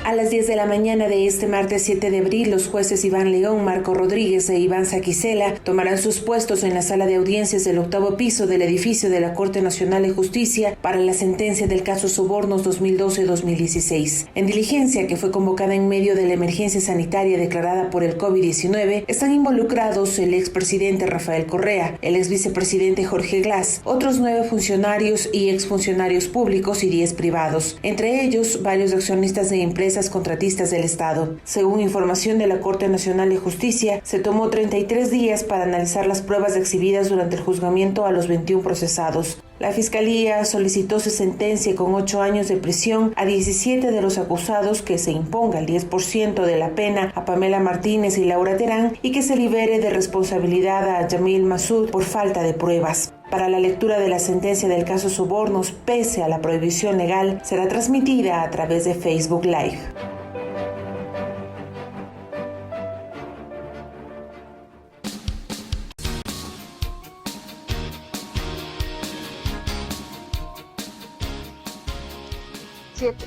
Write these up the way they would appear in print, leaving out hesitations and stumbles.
A las 10 de la mañana de este martes 7 de abril, los jueces Iván León, Marco Rodríguez e Iván Saquicela tomarán sus puestos en la sala de audiencias del octavo piso del edificio de la Corte Nacional de Justicia para la sentencia del caso Sobornos 2012-2016. En diligencia que fue convocada en medio de la emergencia sanitaria declarada por el COVID-19, están involucrados el expresidente Rafael Correa, el exvicepresidente Jorge Glass, otros 9 funcionarios y exfuncionarios públicos y 10 privados, entre ellos varios accionistas de empresas contratistas del Estado. Según información de la Corte Nacional de Justicia, se tomó 33 días para analizar las pruebas exhibidas durante el juzgamiento a los 21 procesados. La Fiscalía solicitó se sentencie con 8 años de prisión a 17 de los acusados, que se imponga el 10% de la pena a Pamela Martínez y Laura Terán y que se libere de responsabilidad a Yamil Masud por falta de pruebas. Para la lectura de la sentencia del caso Sobornos, pese a la prohibición legal, será transmitida a través de Facebook Live.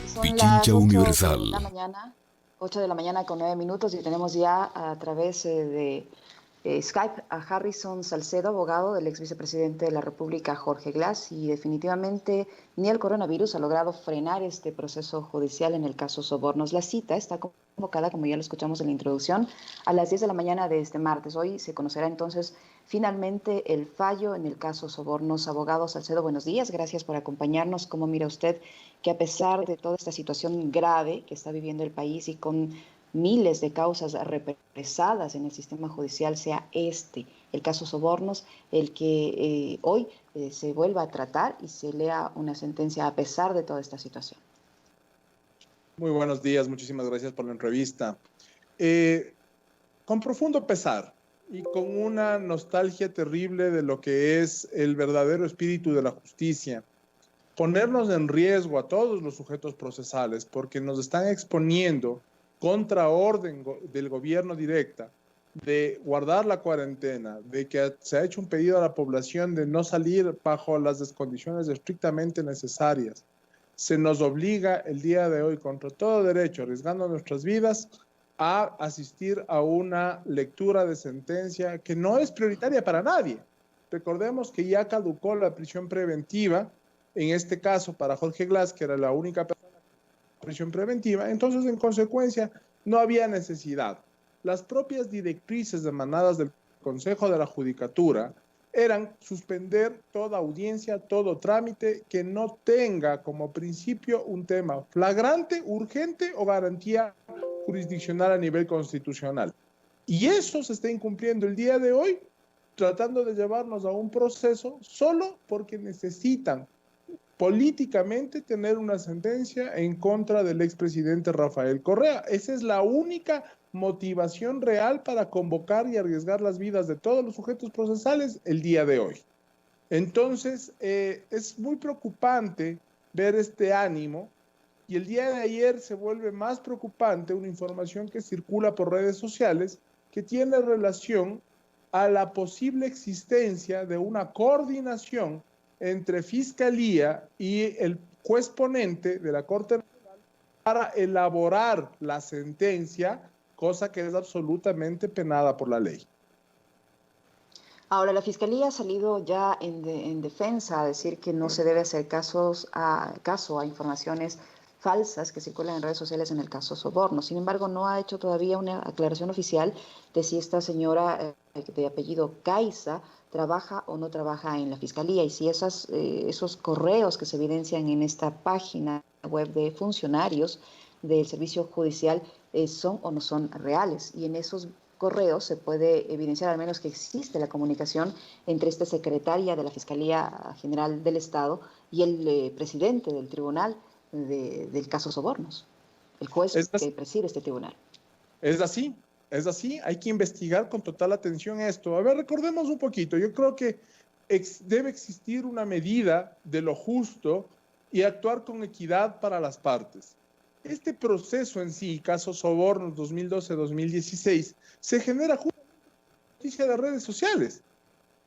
Son las 8 de la mañana, 8 de la mañana con 9 minutos, y tenemos ya a través de Skype a Harrison Salcedo, abogado del ex vicepresidente de la República, Jorge Glass, y definitivamente ni el coronavirus ha logrado frenar este proceso judicial en el caso Sobornos. La cita está convocada, como ya lo escuchamos en la introducción, a las 10 de la mañana de este martes. Hoy se conocerá entonces finalmente el fallo en el caso Sobornos. Abogado Salcedo, buenos días, gracias por acompañarnos. ¿Cómo mira usted que a pesar de toda esta situación grave que está viviendo el país y con miles de causas represadas en el sistema judicial, sea el caso Sobornos, el que hoy se vuelva a tratar y se lea una sentencia a pesar de toda esta situación? Muy buenos días, muchísimas gracias por la entrevista. Con profundo pesar y con una nostalgia terrible de lo que es el verdadero espíritu de la justicia, ponernos en riesgo a todos los sujetos procesales porque nos están exponiendo contra orden del gobierno directa de guardar la cuarentena, de que se ha hecho un pedido a la población de no salir bajo las condiciones estrictamente necesarias. Se nos obliga el día de hoy, contra todo derecho, arriesgando nuestras vidas, a asistir a una lectura de sentencia que no es prioritaria para nadie. Recordemos que ya caducó la prisión preventiva, en este caso para Jorge Glass, que era la única persona en prisión preventiva, entonces en consecuencia no había necesidad. Las propias directrices emanadas del Consejo de la Judicatura eran suspender toda audiencia, todo trámite que no tenga como principio un tema flagrante, urgente o garantía jurisdiccional a nivel constitucional. Y eso se está incumpliendo el día de hoy, tratando de llevarnos a un proceso solo porque necesitan políticamente tener una sentencia en contra del expresidente Rafael Correa. Esa es la única motivación real para convocar y arriesgar las vidas de todos los sujetos procesales el día de hoy. Entonces, es muy preocupante ver este ánimo, y el día de ayer se vuelve más preocupante una información que circula por redes sociales que tiene relación a la posible existencia de una coordinación entre Fiscalía y el juez ponente de la Corte Nacional para elaborar la sentencia, cosa que es absolutamente penada por la ley. Ahora, la Fiscalía ha salido ya en defensa a decir que no se debe hacer caso a informaciones falsas que circulan en redes sociales en el caso Soborno. Sin embargo, no ha hecho todavía una aclaración oficial de si esta señora de apellido Caiza trabaja o no trabaja en la Fiscalía, y si esos correos que se evidencian en esta página web de funcionarios del Servicio Judicial son o no son reales. Y en esos correos se puede evidenciar al menos que existe la comunicación entre esta secretaria de la Fiscalía General del Estado y el presidente del tribunal del caso Sobornos, el juez que preside este tribunal. Es así, hay que investigar con total atención esto. A ver, recordemos un poquito, yo creo que debe existir una medida de lo justo y actuar con equidad para las partes. Este proceso en sí, caso Sobornos 2012-2016, se genera justamente por noticia de redes sociales,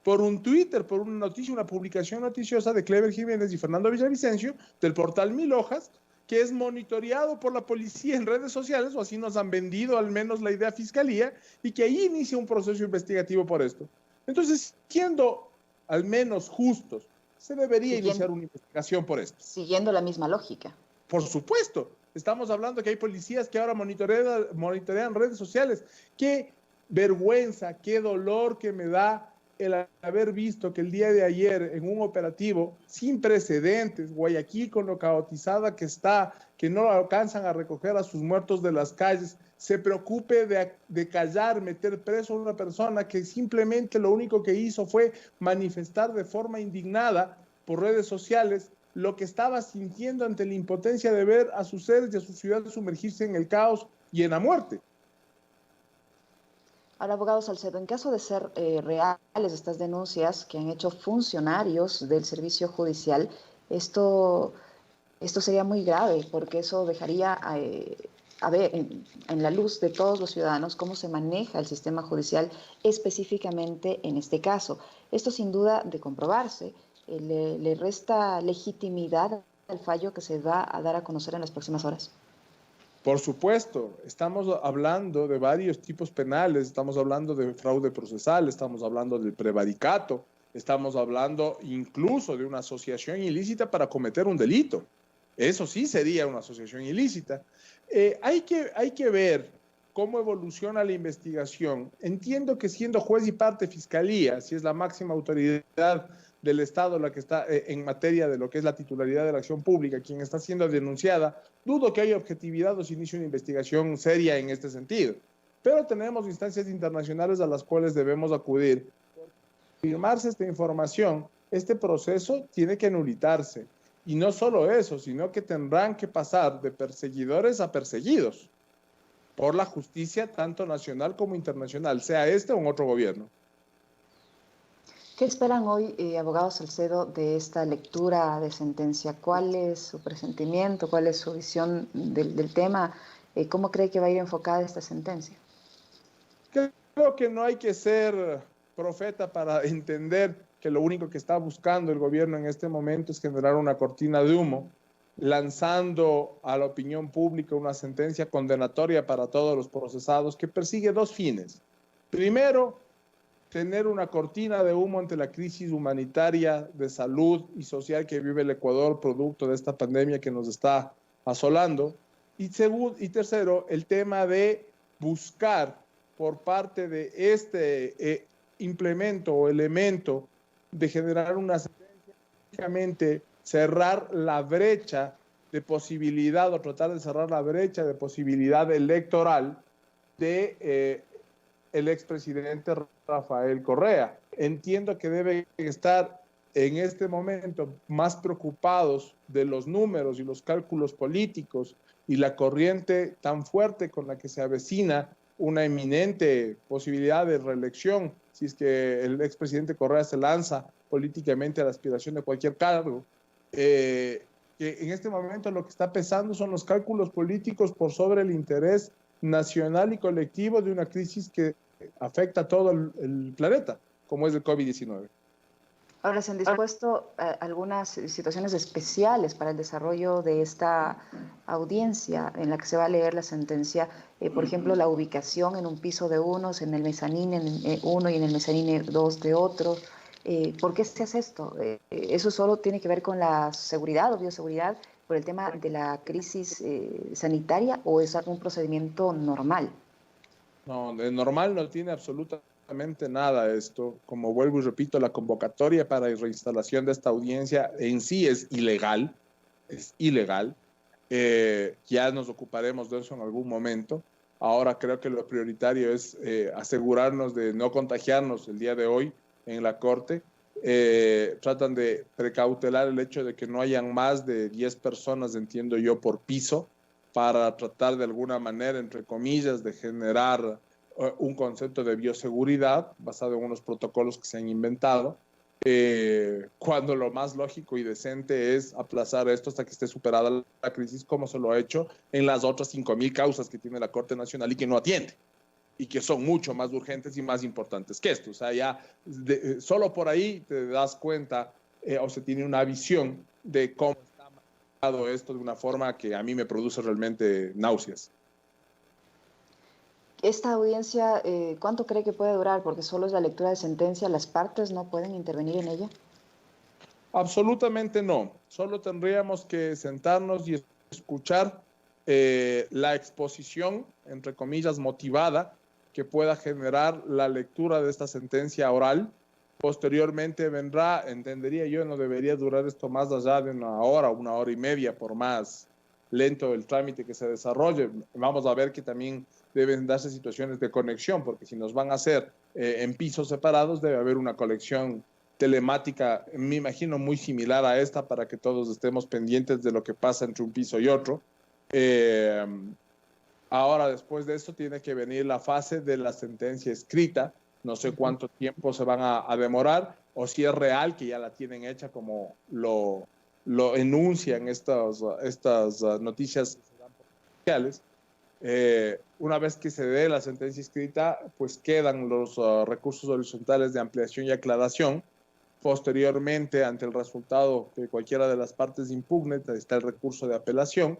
por un Twitter, por una noticia, una publicación noticiosa de Clever Jiménez y Fernando Villavicencio del portal Mil Hojas, que es monitoreado por la policía en redes sociales, o así nos han vendido al menos la idea Fiscalía, y que ahí inicia un proceso investigativo por esto. Entonces, siendo al menos justos, se debería iniciar una investigación por esto. Siguiendo la misma lógica. Por supuesto, estamos hablando que hay policías que ahora monitorean redes sociales. Qué vergüenza, qué dolor que me da el haber visto que el día de ayer en un operativo sin precedentes, Guayaquil con lo caotizada que está, que no alcanzan a recoger a sus muertos de las calles, se preocupe de callar, meter preso a una persona que simplemente lo único que hizo fue manifestar de forma indignada por redes sociales lo que estaba sintiendo ante la impotencia de ver a sus seres y a su ciudad sumergirse en el caos y en la muerte. Ahora, abogado Salcedo, en caso de ser reales estas denuncias que han hecho funcionarios del servicio judicial, esto sería muy grave, porque eso dejaría a ver en la luz de todos los ciudadanos cómo se maneja el sistema judicial específicamente en este caso. Esto sin duda de comprobarse le resta legitimidad al fallo que se va a dar a conocer en las próximas horas. Por supuesto, estamos hablando de varios tipos penales, estamos hablando de fraude procesal, estamos hablando del prevaricato, estamos hablando incluso de una asociación ilícita para cometer un delito. Eso sí sería una asociación ilícita. Hay que ver cómo evoluciona la investigación. Entiendo que siendo juez y parte Fiscalía, si es la máxima autoridad del Estado la que está en materia de lo que es la titularidad de la acción pública, quien está siendo denunciada, dudo que haya objetividad o se inicie una investigación seria en este sentido. Pero tenemos instancias internacionales a las cuales debemos acudir. Para confirmarse esta información, este proceso tiene que anulitarse. Y no solo eso, sino que tendrán que pasar de perseguidores a perseguidos por la justicia, tanto nacional como internacional, sea este o en otro gobierno. ¿Qué esperan hoy, abogado Salcedo, de esta lectura de sentencia? ¿Cuál es su presentimiento? ¿Cuál es su visión del tema? ¿Cómo cree que va a ir enfocada esta sentencia? Creo que no hay que ser profeta para entender que lo único que está buscando el gobierno en este momento es generar una cortina de humo, lanzando a la opinión pública una sentencia condenatoria para todos los procesados que persigue dos fines. Primero, tener una cortina de humo ante la crisis humanitaria de salud y social que vive el Ecuador producto de esta pandemia que nos está asolando. Y tercero, el tema de buscar por parte de este implemento o elemento de generar una sentencia, básicamente cerrar la brecha de posibilidad o tratar de cerrar la brecha de posibilidad electoral de el expresidente Rafael Correa. Entiendo que deben estar en este momento más preocupados de los números y los cálculos políticos y la corriente tan fuerte con la que se avecina una eminente posibilidad de reelección si es que el expresidente Correa se lanza políticamente a la aspiración de cualquier cargo. Que en este momento lo que está pesando son los cálculos políticos por sobre el interés nacional y colectivo de una crisis que afecta a todo el planeta, como es el COVID-19. Ahora, ¿se han dispuesto algunas situaciones especiales para el desarrollo de esta audiencia en la que se va a leer la sentencia? Por ejemplo, la ubicación en un piso de unos, en el mezanín uno y en el mezanín 2 de otro. ¿Por qué se hace esto? ¿Eso solo tiene que ver con la seguridad o bioseguridad por el tema de la crisis sanitaria o es algún procedimiento normal? No, de normal no tiene absolutamente nada esto. Como vuelvo y repito, la convocatoria para la reinstalación de esta audiencia en sí es ilegal. Es ilegal. Ya nos ocuparemos de eso en algún momento. Ahora creo que lo prioritario es asegurarnos de no contagiarnos el día de hoy en la Corte. Tratan de precautelar el hecho de que no hayan más de 10 personas, entiendo yo, por piso, para tratar de alguna manera, entre comillas, de generar un concepto de bioseguridad basado en unos protocolos que se han inventado, cuando lo más lógico y decente es aplazar esto hasta que esté superada la crisis, como se lo ha hecho en las otras 5.000 causas que tiene la Corte Nacional y que no atiende, y que son mucho más urgentes y más importantes que esto. O sea, ya solo por ahí te das cuenta o se tiene una visión de cómo está esto de una forma que a mí me produce realmente náuseas. Esta audiencia, ¿cuánto cree que puede durar? Porque solo es la lectura de sentencia, ¿las partes no pueden intervenir en ella? Absolutamente no. Solo tendríamos que sentarnos y escuchar la exposición, entre comillas, motivada, que pueda generar la lectura de esta sentencia oral. Posteriormente vendrá, entendería yo, no debería durar esto más allá de una hora y media, por más lento el trámite que se desarrolle. Vamos a ver que también deben darse situaciones de conexión, porque si nos van a hacer en pisos separados, debe haber una conexión telemática, me imagino, muy similar a esta, para que todos estemos pendientes de lo que pasa entre un piso y otro. Ahora, después de esto, tiene que venir la fase de la sentencia escrita. No sé cuánto tiempo se van a demorar, o si es real que ya la tienen hecha como lo enuncian estas noticias sociales. Una vez que se dé la sentencia escrita, pues quedan los recursos horizontales de ampliación y aclaración. Posteriormente, ante el resultado que cualquiera de las partes impugne, está el recurso de apelación,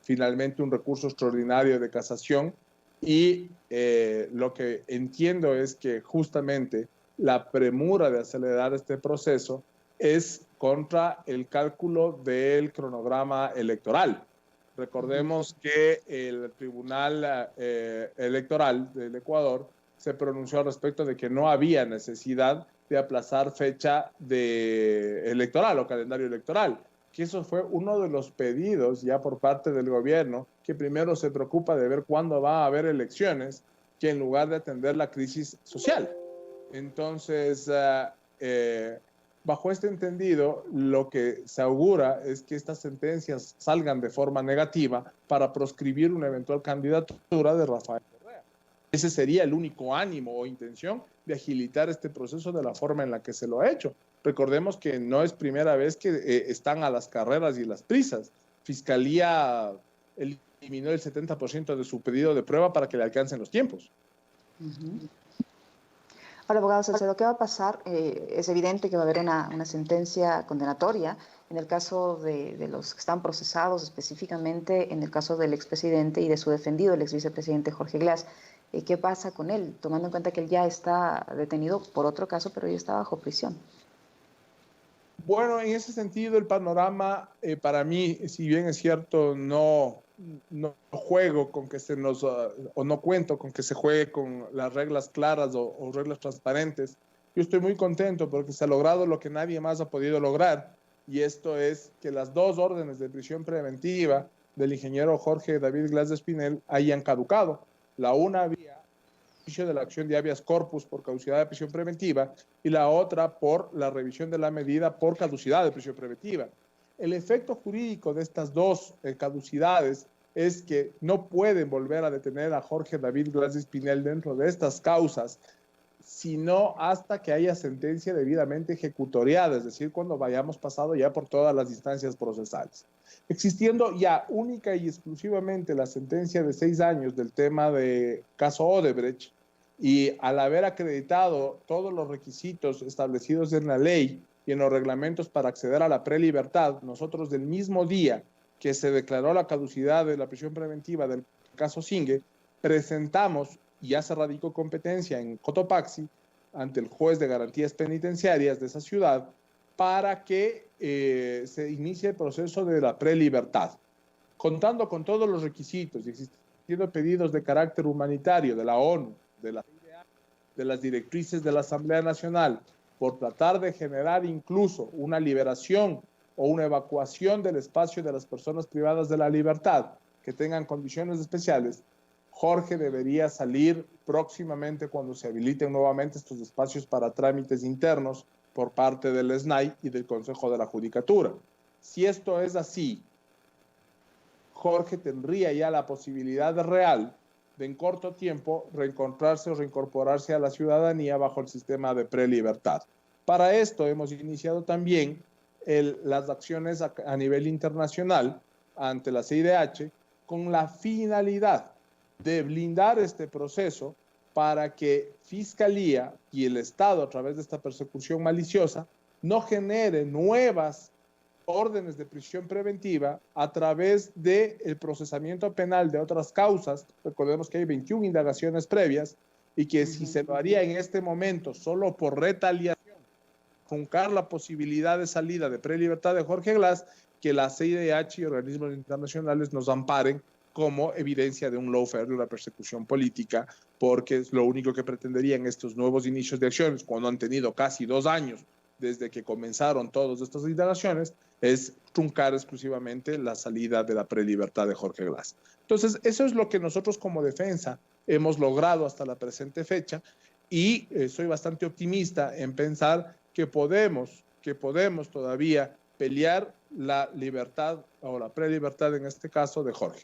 finalmente un recurso extraordinario de casación, y lo que entiendo es que justamente la premura de acelerar este proceso es contra el cálculo del cronograma electoral. Recordemos que el Tribunal Electoral del Ecuador se pronunció al respecto de que no había necesidad de aplazar fecha electoral o calendario electoral, que eso fue uno de los pedidos ya por parte del gobierno, que primero se preocupa de ver cuándo va a haber elecciones, que en lugar de atender la crisis social. Entonces, bajo este entendido, lo que se augura es que estas sentencias salgan de forma negativa para proscribir una eventual candidatura de Rafael Correa. Ese sería el único ánimo o intención de agilitar este proceso de la forma en la que se lo ha hecho. Recordemos que no es primera vez que están a las carreras y las prisas. Fiscalía eliminó el 70% de su pedido de prueba para que le alcancen los tiempos. Ahora, abogado Salcedo, ¿qué va a pasar? Es evidente que va a haber una sentencia condenatoria en el caso de los que están procesados, específicamente en el caso del expresidente y de su defendido, el exvicepresidente Jorge Glass. ¿Qué pasa con él? Tomando en cuenta que él ya está detenido por otro caso, pero ya está bajo prisión. Bueno, en ese sentido, el panorama para mí, si bien es cierto, no juego con que se nos, o no cuento con que se juegue con las reglas claras o reglas transparentes. Yo estoy muy contento porque se ha logrado lo que nadie más ha podido lograr, y esto es que las dos órdenes de prisión preventiva del ingeniero Jorge David Glass de Espinel hayan caducado. La una vía de la acción de habeas corpus por caducidad de prisión preventiva, y la otra por la revisión de la medida por caducidad de prisión preventiva. El efecto jurídico de estas dos caducidades es que no pueden volver a detener a Jorge David Glass de Espinel dentro de estas causas, sino hasta que haya sentencia debidamente ejecutoriada, es decir, cuando hayamos pasado ya por todas las instancias procesales. Existiendo ya única y exclusivamente la sentencia de 6 años del tema de caso Odebrecht, y al haber acreditado todos los requisitos establecidos en la ley y en los reglamentos para acceder a la prelibertad, nosotros del mismo día que se declaró la caducidad de la prisión preventiva del caso Singue, presentamos, y ya se radicó competencia en Cotopaxi, ante el juez de garantías penitenciarias de esa ciudad, para que se inicie el proceso de la prelibertad. Contando con todos los requisitos y existiendo pedidos de carácter humanitario de la ONU, de las directrices de la Asamblea Nacional, por tratar de generar incluso una liberación o una evacuación del espacio de las personas privadas de la libertad que tengan condiciones especiales, Jorge debería salir próximamente cuando se habiliten nuevamente estos espacios para trámites internos por parte del SNAI y del Consejo de la Judicatura. Si esto es así, Jorge tendría ya la posibilidad real de en corto tiempo reencontrarse o reincorporarse a la ciudadanía bajo el sistema de prelibertad. Para esto hemos iniciado también las acciones a nivel internacional ante la CIDH con la finalidad de blindar este proceso para que Fiscalía y el Estado, a través de esta persecución maliciosa, no genere nuevas órdenes de prisión preventiva a través del procesamiento penal de otras causas. Recordemos que hay 21 indagaciones previas y que si se lo haría en este momento solo por retaliación, truncar la posibilidad de salida de prelibertad de Jorge Glass, que la CIDH y organismos internacionales nos amparen como evidencia de un lawfare, de una persecución política, porque es lo único que pretenderían estos nuevos inicios de acciones, cuando han tenido casi 2 años desde que comenzaron todas estas indagaciones, es truncar exclusivamente la salida de la prelibertad de Jorge Glass. Entonces, eso es lo que nosotros como defensa hemos logrado hasta la presente fecha, y soy bastante optimista en pensar que podemos todavía pelear la libertad o la prelibertad, en este caso, de Jorge.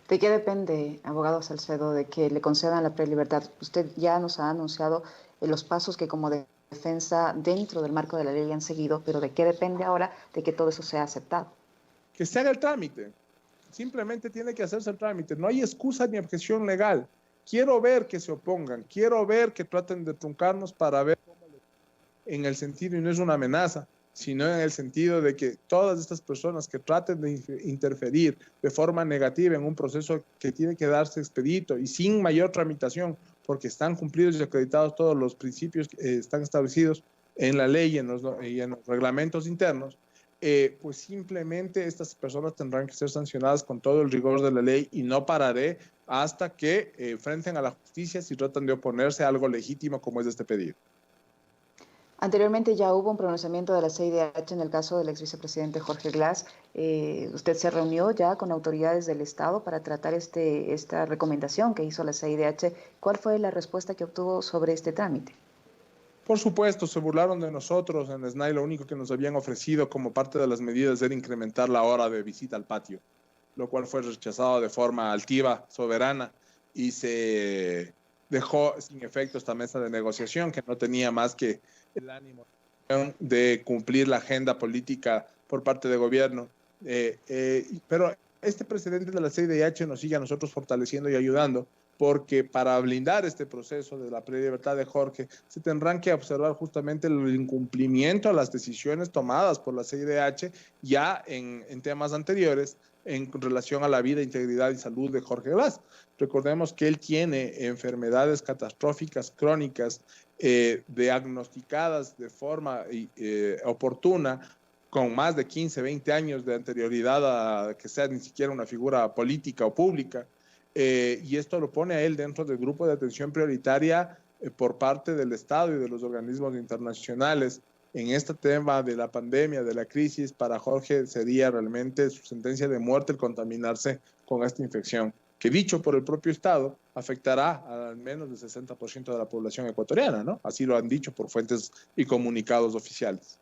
¿De qué depende, abogado Salcedo, de que le concedan la prelibertad? Usted ya nos ha anunciado los pasos que como defensa dentro del marco de la ley han seguido, pero ¿de qué depende ahora de que todo eso sea aceptado? Que se haga el trámite. Simplemente tiene que hacerse el trámite. No hay excusa ni objeción legal. Quiero ver que se opongan, quiero ver que traten de truncarnos para ver cómo en el sentido, y no es una amenaza, sino en el sentido de que todas estas personas que traten de interferir de forma negativa en un proceso que tiene que darse expedito y sin mayor tramitación, porque están cumplidos y acreditados todos los principios que están establecidos en la ley y en los reglamentos internos, pues simplemente estas personas tendrán que ser sancionadas con todo el rigor de la ley, y no pararé hasta que enfrenten a la justicia si tratan de oponerse a algo legítimo como es este pedido. Anteriormente ya hubo un pronunciamiento de la CIDH en el caso del ex vicepresidente Jorge Glass. ¿Usted se reunió ya con autoridades del Estado para tratar esta recomendación que hizo la CIDH? ¿Cuál fue la respuesta que obtuvo sobre este trámite? Por supuesto, se burlaron de nosotros en SNAI. Lo único que nos habían ofrecido como parte de las medidas era incrementar la hora de visita al patio, lo cual fue rechazado de forma altiva, soberana, y se dejó sin efecto esta mesa de negociación, que no tenía más que el ánimo de cumplir la agenda política por parte del gobierno. Pero este precedente de la CIDH nos sigue a nosotros fortaleciendo y ayudando, porque para blindar este proceso de la prelibertad de Jorge se tendrán que observar justamente el incumplimiento a las decisiones tomadas por la CIDH ya en temas anteriores en relación a la vida, integridad y salud de Jorge Glass. Recordemos que él tiene enfermedades catastróficas crónicas diagnosticadas de forma oportuna, con más de 15, 20 años de anterioridad a que sea ni siquiera una figura política o pública. Y esto lo pone a él dentro del grupo de atención prioritaria por parte del Estado y de los organismos internacionales. En este tema de la pandemia, de la crisis, para Jorge sería realmente su sentencia de muerte el contaminarse con esta infección, que dicho por el propio Estado, afectará al menos el 60% de la población ecuatoriana, ¿no? Así lo han dicho por fuentes y comunicados oficiales.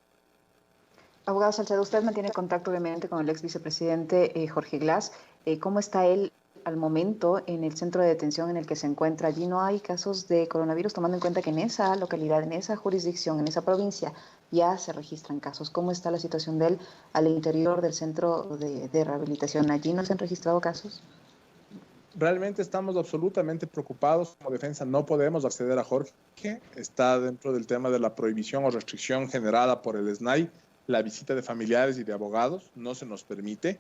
Abogado Salcedo, usted mantiene contacto obviamente con el ex vicepresidente Jorge Glass. ¿Cómo está él al momento en el centro de detención en el que se encuentra? Allí no hay casos de coronavirus, tomando en cuenta que en esa localidad, en esa jurisdicción, en esa provincia, ya se registran casos. ¿Cómo está la situación de él al interior del centro de rehabilitación? ¿Allí no se han registrado casos? Realmente estamos absolutamente preocupados. Como defensa no podemos acceder a Jorge. Está dentro del tema de la prohibición o restricción generada por el SNAI. La visita de familiares y de abogados no se nos permite.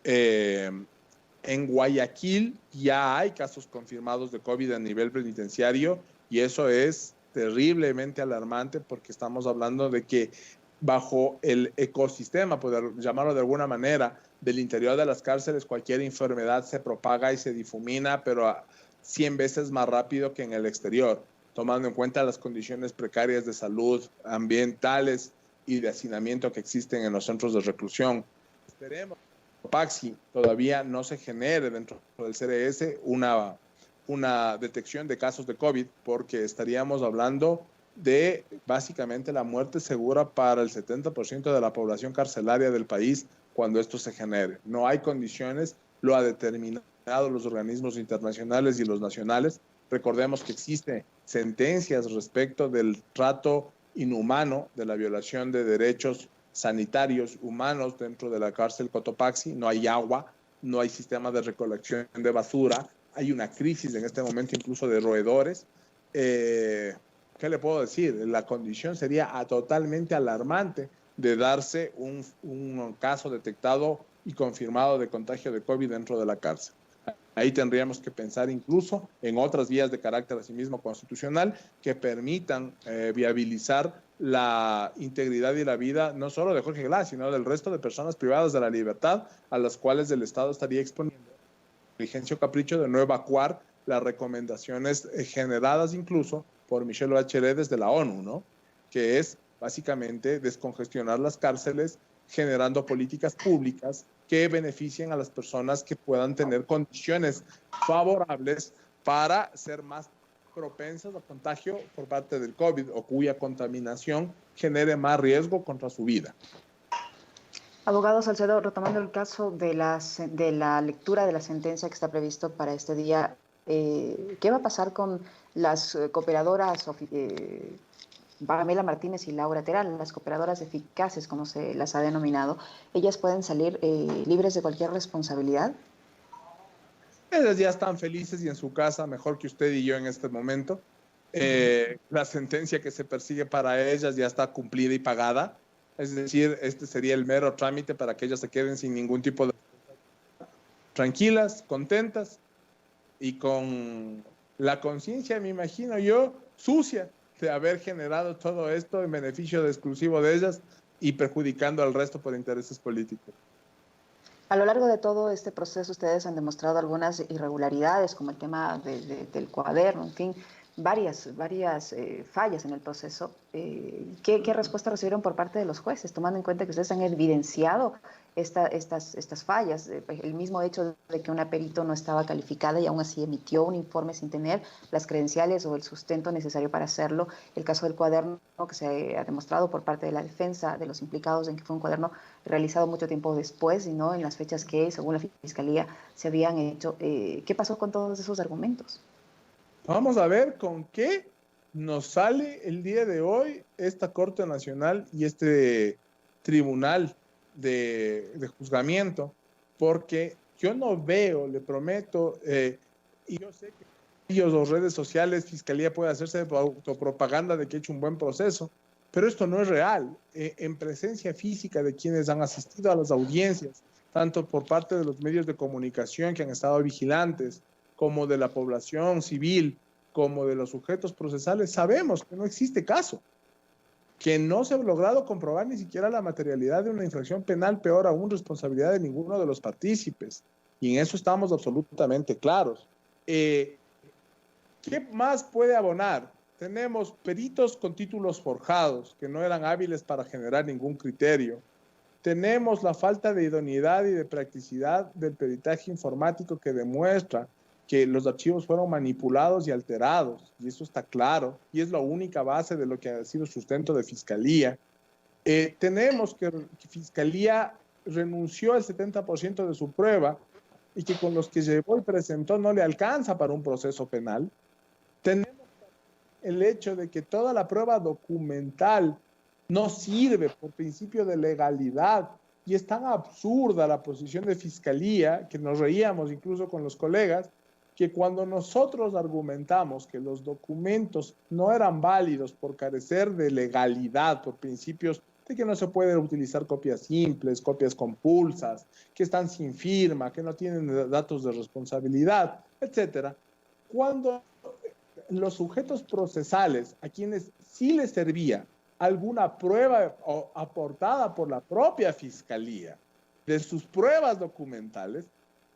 En Guayaquil ya hay casos confirmados de COVID a nivel penitenciario, y eso es terriblemente alarmante, porque estamos hablando de que bajo el ecosistema, por llamarlo de alguna manera, del interior de las cárceles, cualquier enfermedad se propaga y se difumina, pero a 100 veces más rápido que en el exterior, tomando en cuenta las condiciones precarias de salud, ambientales y de hacinamiento que existen en los centros de reclusión. Esperemos que Cotopaxi todavía no se genere dentro del CRS una detección de casos de COVID, porque estaríamos hablando de básicamente la muerte segura para el 70% de la población carcelaria del país cuando esto se genere. No hay condiciones, lo ha determinado los organismos internacionales y los nacionales. Recordemos que existen sentencias respecto del trato inhumano, de la violación de derechos sanitarios humanos dentro de la cárcel Cotopaxi. No hay agua, no hay sistema de recolección de basura, hay una crisis en este momento incluso de roedores. ¿Qué le puedo decir? La condición sería totalmente alarmante de darse un caso detectado y confirmado de contagio de COVID dentro de la cárcel. Ahí tendríamos que pensar incluso en otras vías de carácter asimismo constitucional que permitan viabilizar la integridad y la vida no solo de Jorge Glass, sino del resto de personas privadas de la libertad a las cuales el Estado estaría exponiendo diligencia o capricho de no evacuar las recomendaciones generadas incluso por Michelle Bachelet desde la ONU, ¿no? Que es básicamente descongestionar las cárceles generando políticas públicas que beneficien a las personas que puedan tener condiciones favorables para ser más propensas a contagio por parte del COVID o cuya contaminación genere más riesgo contra su vida. Abogado Salcedo, retomando el caso de la lectura de la sentencia que está previsto para este día, ¿qué va a pasar con las cooperadoras Pamela Martínez y Laura Terán, las cooperadoras eficaces, como se las ha denominado? ¿Ellas pueden salir libres de cualquier responsabilidad? Ellas ya están felices y en su casa, mejor que usted y yo en este momento. La sentencia que se persigue para ellas ya está cumplida y pagada. Es decir, este sería el mero trámite para que ellas se queden sin ningún tipo de... tranquilas, contentas y con la conciencia, me imagino yo, sucia de haber generado todo esto en beneficio exclusivo de ellas y perjudicando al resto por intereses políticos. A lo largo de todo este proceso ustedes han demostrado algunas irregularidades, como el tema del cuaderno, en fin, varias fallas en el proceso. ¿Qué respuesta recibieron por parte de los jueces, tomando en cuenta que ustedes han evidenciado estas fallas? El mismo hecho de que una perito no estaba calificada y aún así emitió un informe sin tener las credenciales o el sustento necesario para hacerlo. El caso del cuaderno, que se ha demostrado por parte de la defensa de los implicados en que fue un cuaderno realizado mucho tiempo después y no en las fechas que, según la Fiscalía, se habían hecho. ¿Qué pasó con todos esos argumentos? Vamos a ver con qué nos sale el día de hoy esta Corte Nacional y este Tribunal de Juzgamiento, porque yo no veo, le prometo, y yo sé que ellos, las redes sociales, Fiscalía puede hacerse de autopropaganda de que ha hecho un buen proceso, pero esto no es real. En presencia física de quienes han asistido a las audiencias, tanto por parte de los medios de comunicación que han estado vigilantes, como de la población civil, como de los sujetos procesales, sabemos que no existe caso, que no se ha logrado comprobar ni siquiera la materialidad de una infracción penal, peor aún, responsabilidad de ninguno de los partícipes. Y en eso estamos absolutamente claros. ¿Qué más puede abonar? Tenemos peritos con títulos forjados que no eran hábiles para generar ningún criterio. Tenemos la falta de idoneidad y de practicidad del peritaje informático que demuestra que los archivos fueron manipulados y alterados, y eso está claro, y es la única base de lo que ha sido sustento de Fiscalía. Tenemos que Fiscalía renunció al 70% de su prueba y que con los que llevó y presentó no le alcanza para un proceso penal. Tenemos el hecho de que toda la prueba documental no sirve por principio de legalidad, y es tan absurda la posición de Fiscalía, que nos reíamos incluso con los colegas, que cuando nosotros argumentamos que los documentos no eran válidos por carecer de legalidad, por principios de que no se pueden utilizar copias simples, copias compulsas, que están sin firma, que no tienen datos de responsabilidad, etcétera, cuando los sujetos procesales a quienes sí les servía alguna prueba aportada por la propia Fiscalía de sus pruebas documentales,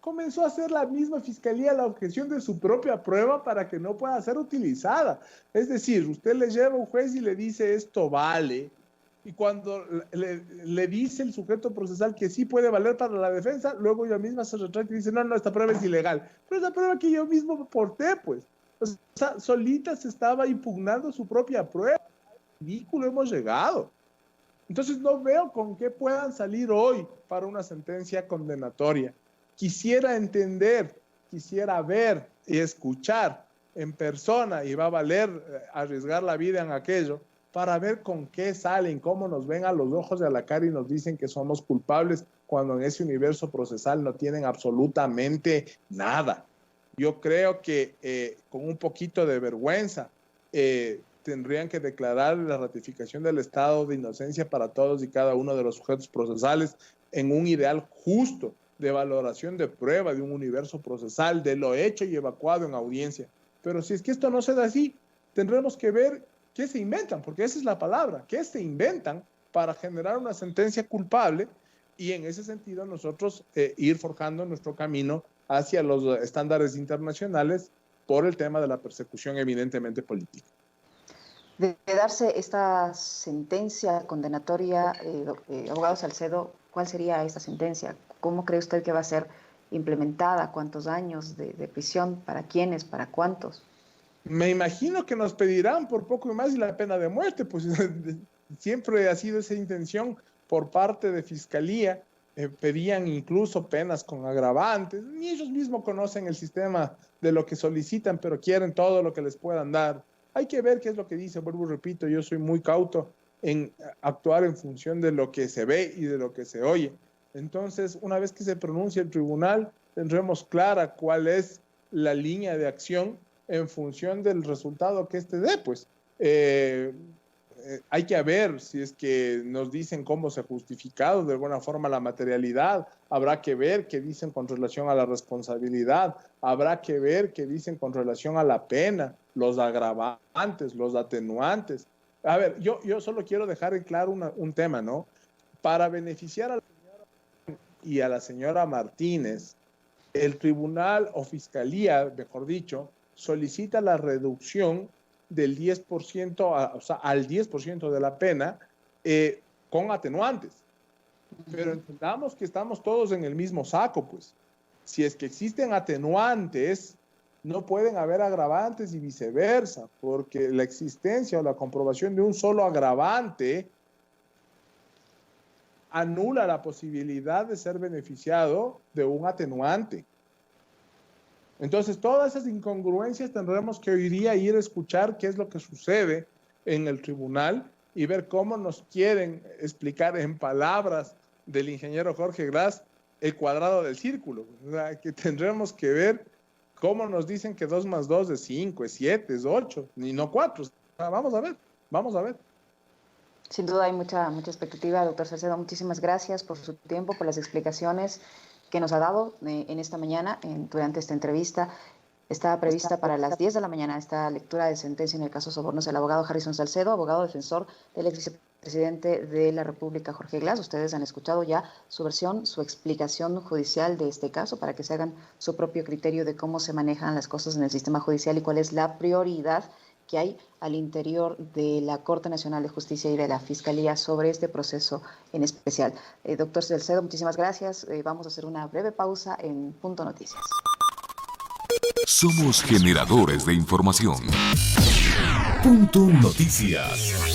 comenzó a hacer la misma Fiscalía la objeción de su propia prueba para que no pueda ser utilizada. Es decir, usted le lleva a un juez y le dice esto vale, y cuando le dice el sujeto procesal que sí puede valer para la defensa, luego ella misma se retracta y dice no, esta prueba es ilegal. Pero es la prueba que yo mismo aporté, pues. O sea, solita se estaba impugnando su propia prueba. Ridículo hemos llegado. Entonces no veo con qué puedan salir hoy para una sentencia condenatoria. Quisiera entender, quisiera ver y escuchar en persona, y va a valer arriesgar la vida en aquello, para ver con qué salen, cómo nos ven a los ojos y a la cara y nos dicen que somos culpables cuando en ese universo procesal no tienen absolutamente nada. Yo creo que con un poquito de vergüenza tendrían que declarar la ratificación del estado de inocencia para todos y cada uno de los sujetos procesales en un ideal justo de valoración de prueba de un universo procesal, de lo hecho y evacuado en audiencia. Pero si es que esto no se da así, tendremos que ver qué se inventan, porque esa es la palabra, qué se inventan para generar una sentencia culpable y en ese sentido nosotros ir forjando nuestro camino hacia los estándares internacionales por el tema de la persecución evidentemente política. De darse esta sentencia condenatoria, abogado Salcedo, ¿cuál sería esta sentencia? ¿Cómo cree usted que va a ser implementada? ¿Cuántos años de prisión? ¿Para quiénes? ¿Para cuántos? Me imagino que nos pedirán por poco y más y la pena de muerte, pues siempre ha sido esa intención por parte de Fiscalía. Pedían incluso penas con agravantes. Ni ellos mismos conocen el sistema de lo que solicitan, pero quieren todo lo que les puedan dar. Hay que ver qué es lo que dice. Vuelvo y repito, yo soy muy cauto en actuar en función de lo que se ve y de lo que se oye. Entonces, una vez que se pronuncie el tribunal, tendremos clara cuál es la línea de acción en función del resultado que este dé, pues. Hay que ver si es que nos dicen cómo se ha justificado de alguna forma la materialidad, habrá que ver qué dicen con relación a la responsabilidad, habrá que ver qué dicen con relación a la pena, los agravantes, los atenuantes. A ver, yo solo quiero dejar en claro un tema, ¿no? Para beneficiar a la señora y a la señora Martínez, el tribunal o fiscalía, mejor dicho, solicita la reducción del 10%, o sea, al 10% de la pena con atenuantes. Pero entendamos que estamos todos en el mismo saco, pues. Si es que existen atenuantes, no pueden haber agravantes y viceversa, porque la existencia o la comprobación de un solo agravante anula la posibilidad de ser beneficiado de un atenuante. Entonces, todas esas incongruencias tendremos que hoy día ir a escuchar qué es lo que sucede en el tribunal y ver cómo nos quieren explicar en palabras del ingeniero Jorge Gras el cuadrado del círculo. O sea, que tendremos que ver cómo nos dicen que 2 más 2 es 5, es 7, es 8, ni no 4. O sea, vamos a ver. Sin duda hay mucha expectativa, doctor Salcedo. Muchísimas gracias por su tiempo, por las explicaciones que nos ha dado en esta mañana, durante esta entrevista. Estaba prevista para las 10 de la mañana esta lectura de sentencia en el caso Sobornos del abogado Harrison Salcedo, abogado defensor del ex vicepresidente de la República, Jorge Glas. Ustedes han escuchado ya su versión, su explicación judicial de este caso para que se hagan su propio criterio de cómo se manejan las cosas en el sistema judicial y cuál es la prioridad que hay al interior de la Corte Nacional de Justicia y de la Fiscalía sobre este proceso en especial. Doctor Salcedo, muchísimas gracias. Vamos a hacer una breve pausa en Punto Noticias. Somos generadores de información. Punto Noticias.